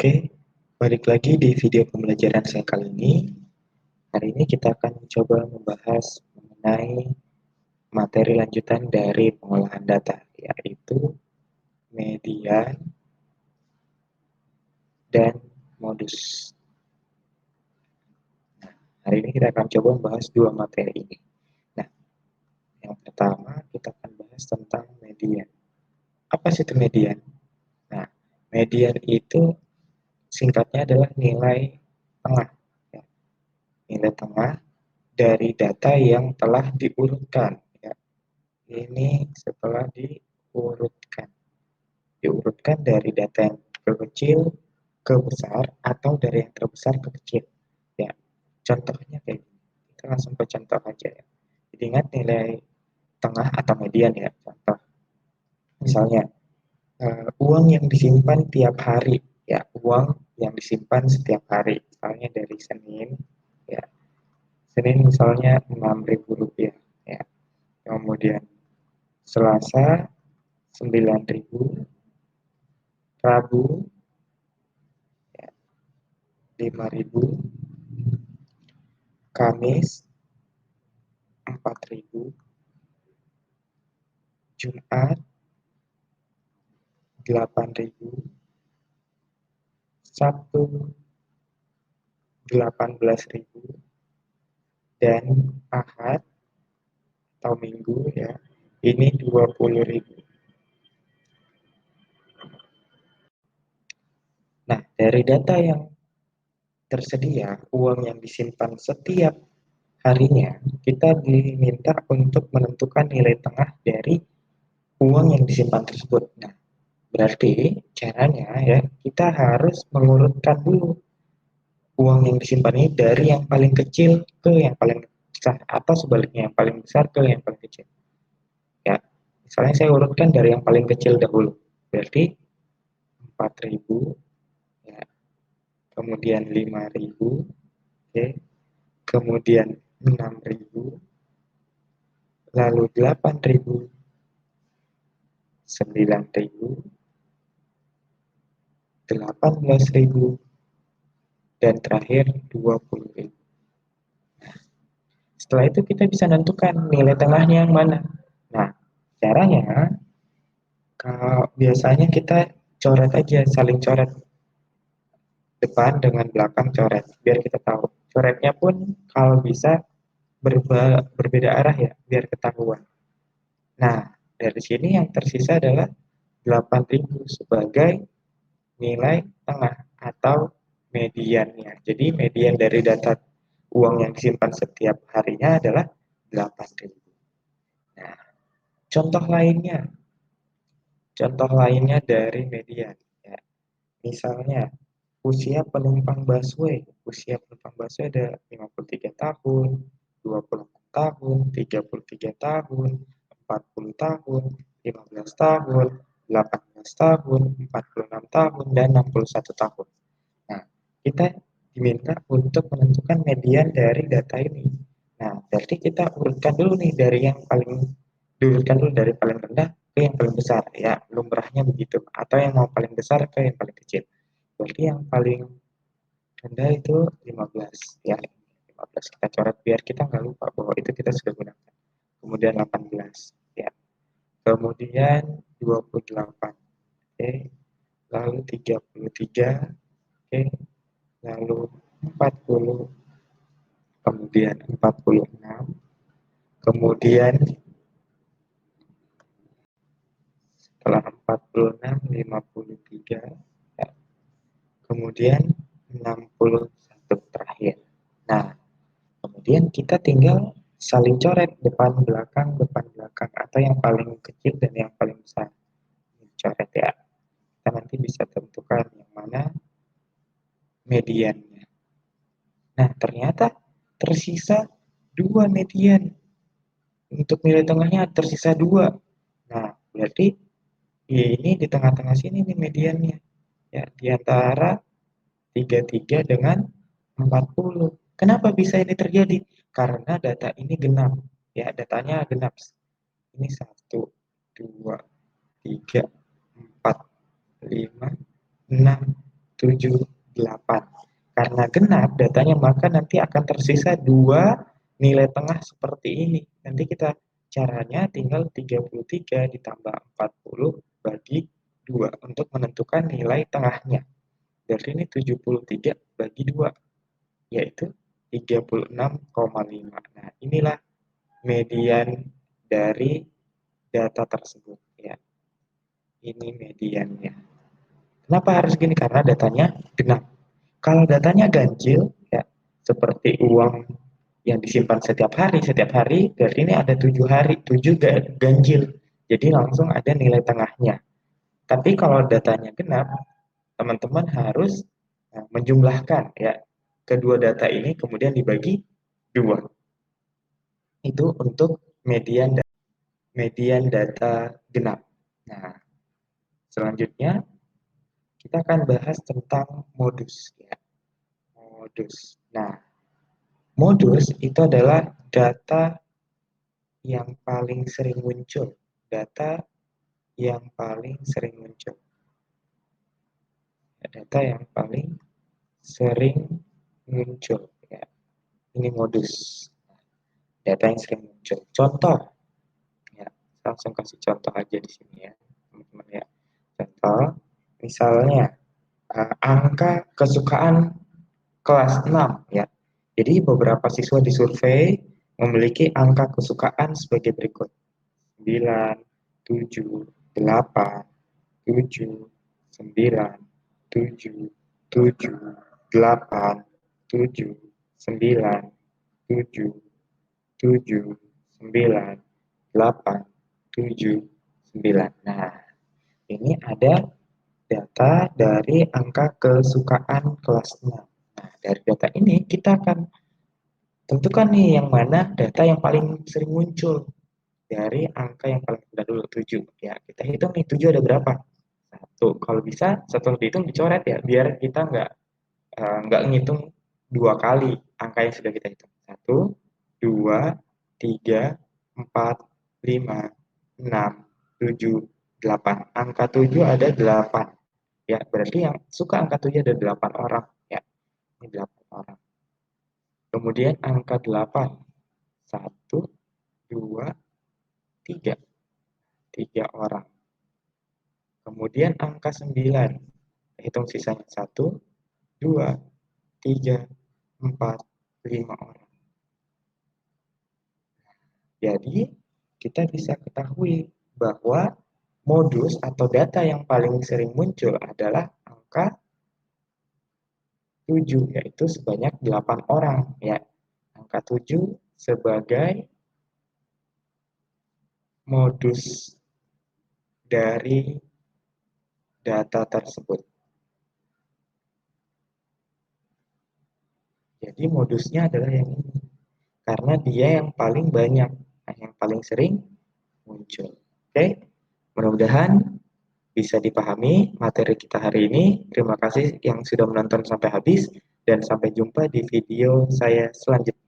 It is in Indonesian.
Oke, balik lagi di video pembelajaran saya kali ini. Hari ini kita akan mencoba membahas mengenai materi lanjutan dari pengolahan data, yaitu median dan modus. Nah, hari ini kita akan coba membahas dua materi ini. Nah, yang pertama kita akan bahas tentang median. Apa sih itu median? Nah, median itu singkatnya adalah nilai tengah. Ya. Nilai tengah dari data yang telah diurutkan. Ya. Ini setelah diurutkan dari data yang terkecil ke besar atau dari yang terbesar ke kecil. Ya, contohnya kayak gini. Kita langsung ke contoh aja ya. Jadi ingat nilai tengah atau median ya. Contoh, misalnya uang yang disimpan tiap hari. Ya, uang yang disimpan setiap hari. Misalnya dari Senin, ya Senin misalnya Rp6.000 ya. Kemudian Selasa 9.000, Rabu ya, 5.000, Kamis 4.000, Jumat 8.000, Sabtu 18.000, dan Ahad atau Minggu ya ini 20.000. Nah, dari data yang tersedia, uang yang disimpan setiap harinya, kita diminta untuk menentukan nilai tengah dari uang yang disimpan tersebut. Nah, berarti caranya ya, kita harus mengurutkan dulu uang yang disimpan ini dari yang paling kecil ke yang paling besar atau sebaliknya yang paling besar ke yang paling kecil. Ya, misalnya saya urutkan dari yang paling kecil dahulu. Berarti 4.000 ya, kemudian 5.000, oke, kemudian 6.000, lalu 8.000, 9.000, 18.000, dan terakhir 20.000. Setelah itu kita bisa menentukan nilai tengahnya yang mana. Nah, caranya kalau biasanya kita coret aja, saling coret depan dengan belakang coret, biar kita tahu. Coretnya pun kalau bisa berbeda arah ya, biar ketahuan. Nah, dari sini yang tersisa adalah 8.000 sebagai nilai tengah atau mediannya. Jadi median dari data uang yang disimpan setiap harinya adalah 8.000. Nah, contoh lainnya, dari median. Ya. Misalnya, usia penumpang busway ada 53 tahun, 26 tahun, 33 tahun, 40 tahun, 15 tahun, 18 tahun, 46 tahun, dan 61 tahun. Nah, kita diminta untuk menentukan median dari data ini. Nah, berarti kita urutkan dulu nih diurutkan dulu dari paling rendah ke yang paling besar. Ya, lumrahnya begitu. Atau yang mau paling besar ke yang paling kecil. Berarti yang paling rendah itu 15. Ya, 15 kita coret biar kita nggak lupa bahwa itu kita sudah gunakan. Kemudian 18. Ya. Kemudian 28. Oke. Lalu 33. Oke. Lalu 40, kemudian 46, kemudian setelah 46, 53, ya, kemudian 61 terakhir. Nah, kemudian kita tinggal saling coret depan belakang, atau yang paling kecil dan yang paling besar. Coret ya. Kita nanti bisa tentukan yang mana mediannya. Nah, ternyata tersisa dua median. Untuk nilai tengahnya tersisa dua. Nah, berarti ini di tengah-tengah sini nih mediannya. Ya, di antara 33 dengan 40. Kenapa bisa ini terjadi? Karena data ini genap. Ya, datanya genap. Ini 1, 2, 3, 4, 5, 6. 7, 8. Karena genap datanya, maka nanti akan tersisa dua nilai tengah seperti ini. Nanti kita caranya tinggal 33 ditambah 40 bagi 2 untuk menentukan nilai tengahnya. Berarti ini 73 bagi 2, yaitu 36,5. Nah, inilah median dari data tersebut ya. Ini mediannya. Kenapa harus gini? Karena datanya genap. Kalau datanya ganjil ya, seperti uang yang disimpan setiap hari berarti ini ada 7 hari, 7 ganjil. Jadi langsung ada nilai tengahnya. Tapi kalau datanya genap, teman-teman harus menjumlahkan ya kedua data ini kemudian dibagi 2. Itu untuk median data genap. Nah, selanjutnya kita akan bahas tentang modus ya. Modus. Nah, modus itu adalah data yang paling sering muncul. Data yang paling sering muncul. Data yang paling sering muncul ya. Ini modus. Data yang sering muncul. Contoh ya, langsung kasih contoh aja di sini ya, teman-teman ya. Contoh, misalnya angka kesukaan kelas 6 ya. Jadi beberapa siswa disurvei memiliki angka kesukaan sebagai berikut. 9, 7, 8, 7, 9, 7, 7, 8, 7, 9, 7, 7, 9, 8, 7, 9. Nah, ini ada data dari angka kesukaan kelas 6. Nah, dari data ini kita akan tentukan nih yang mana data yang paling sering muncul dari angka yang paling rendah dulu, 7. Ya, kita hitung nih 7 ada berapa? Satu. Kalau bisa setelah dihitung dicoret ya, biar kita nggak ngitung dua kali angka yang sudah kita hitung. 1, 2, 3, 4, 5, 6, 7, 8. Angka 7 ada 8. Ya, berarti yang suka angka 7 ada 8 orang. Ya, ini 8 orang. Kemudian angka 8. 1, 2, 3. 3 orang. Kemudian angka 9. Hitung sisanya. 1, 2, 3, 4, 5 orang. Jadi, kita bisa ketahui bahwa modus atau data yang paling sering muncul adalah angka 7, yaitu sebanyak 8 orang. Ya. Angka 7 sebagai modus dari data tersebut. Jadi modusnya adalah yang ini. Karena dia yang paling banyak, yang paling sering muncul. Oke, mudah-mudahan bisa dipahami materi kita hari ini. Terima kasih yang sudah menonton sampai habis dan sampai jumpa di video saya selanjutnya.